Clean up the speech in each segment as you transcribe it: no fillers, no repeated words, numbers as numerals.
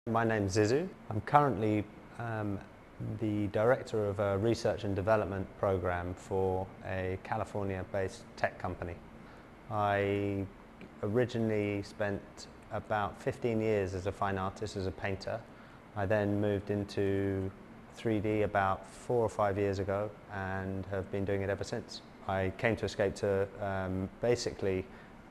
My name's Zissou. I'm currently the director of a research and development program for a California-based tech company. I originally spent about 15 years as a fine artist, as a painter. I then moved into 3D about 4 or 5 years ago and have been doing it ever since. I came to Escape to basically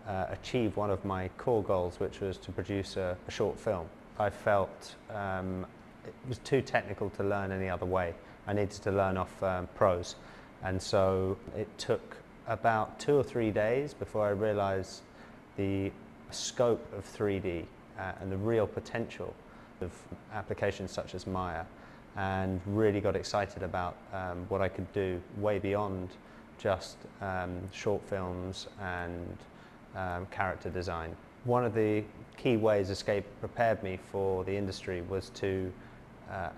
achieve one of my core goals, which was to produce a short film. I felt it was too technical to learn any other way. I needed to learn off pros, and so it took about 2 or 3 days before I realized the scope of 3D and the real potential of applications such as Maya, and really got excited about what I could do way beyond just short films and character design. One of the key ways Escape prepared me for the industry was to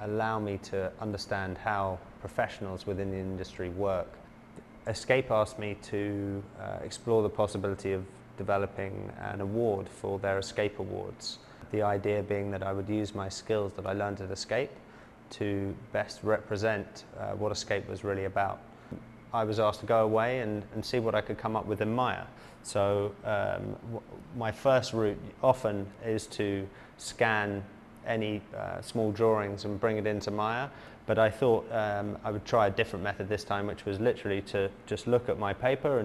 allow me to understand how professionals within the industry work. Escape asked me to explore the possibility of developing an award for their Escape Awards. The idea being that I would use my skills that I learned at Escape to best represent what Escape was really about. I was asked to go away and see what I could come up with in Maya. So my first route often is to scan any small drawings and bring it into Maya, but I thought I would try a different method this time, which was literally to just look at my paper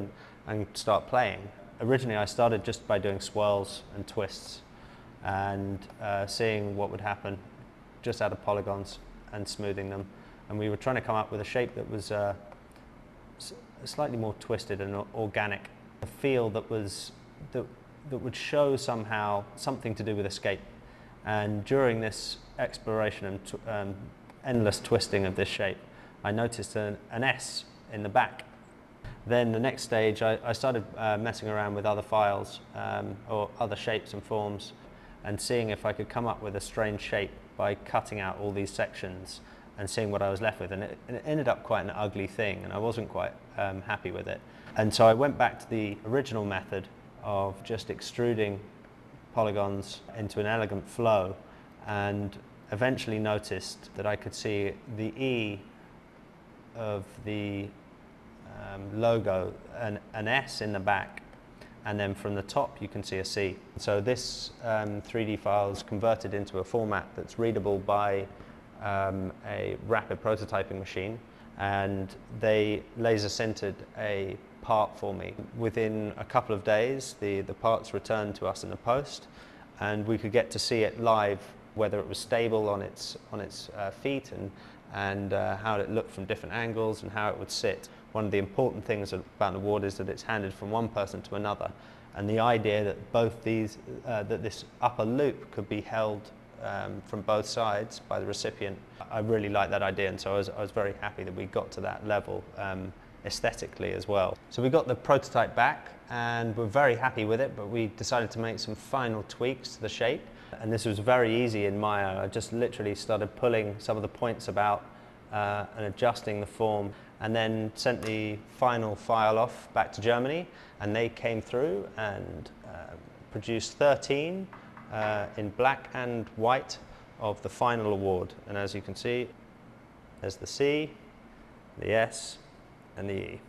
and start playing. Originally I started just by doing swirls and twists and seeing what would happen just out of polygons and smoothing them, and we were trying to come up with a shape that was slightly more twisted and organic, a feel that would show somehow something to do with Escape. And during this exploration and endless twisting of this shape, I noticed an S in the back. Then the next stage, I started messing around with other files or other shapes and forms, and seeing if I could come up with a strange shape by cutting out all these sections and seeing what I was left with, and it ended up quite an ugly thing, and I wasn't quite happy with it. And so I went back to the original method of just extruding polygons into an elegant flow, and eventually noticed that I could see the E of the logo, an S in the back, and then from the top you can see a C. So this 3D file is converted into a format that's readable by a rapid prototyping machine, and they laser sintered a part for me. Within a couple of days the parts returned to us in the post, and we could get to see it live, whether it was stable on its feet and how it looked from different angles and how it would sit. One of the important things about an award is that it's handed from one person to another, and the idea that both these that this upper loop could be held from both sides by the recipient, I really liked that idea, and so I was very happy that we got to that level aesthetically as well. So we got the prototype back and we're very happy with it, but we decided to make some final tweaks to the shape, and this was very easy in Maya. I just literally started pulling some of the points about and adjusting the form, and then sent the final file off back to Germany, and they came through and produced 13 in black and white of the final award. And as you can see, there's the C, the S and the E.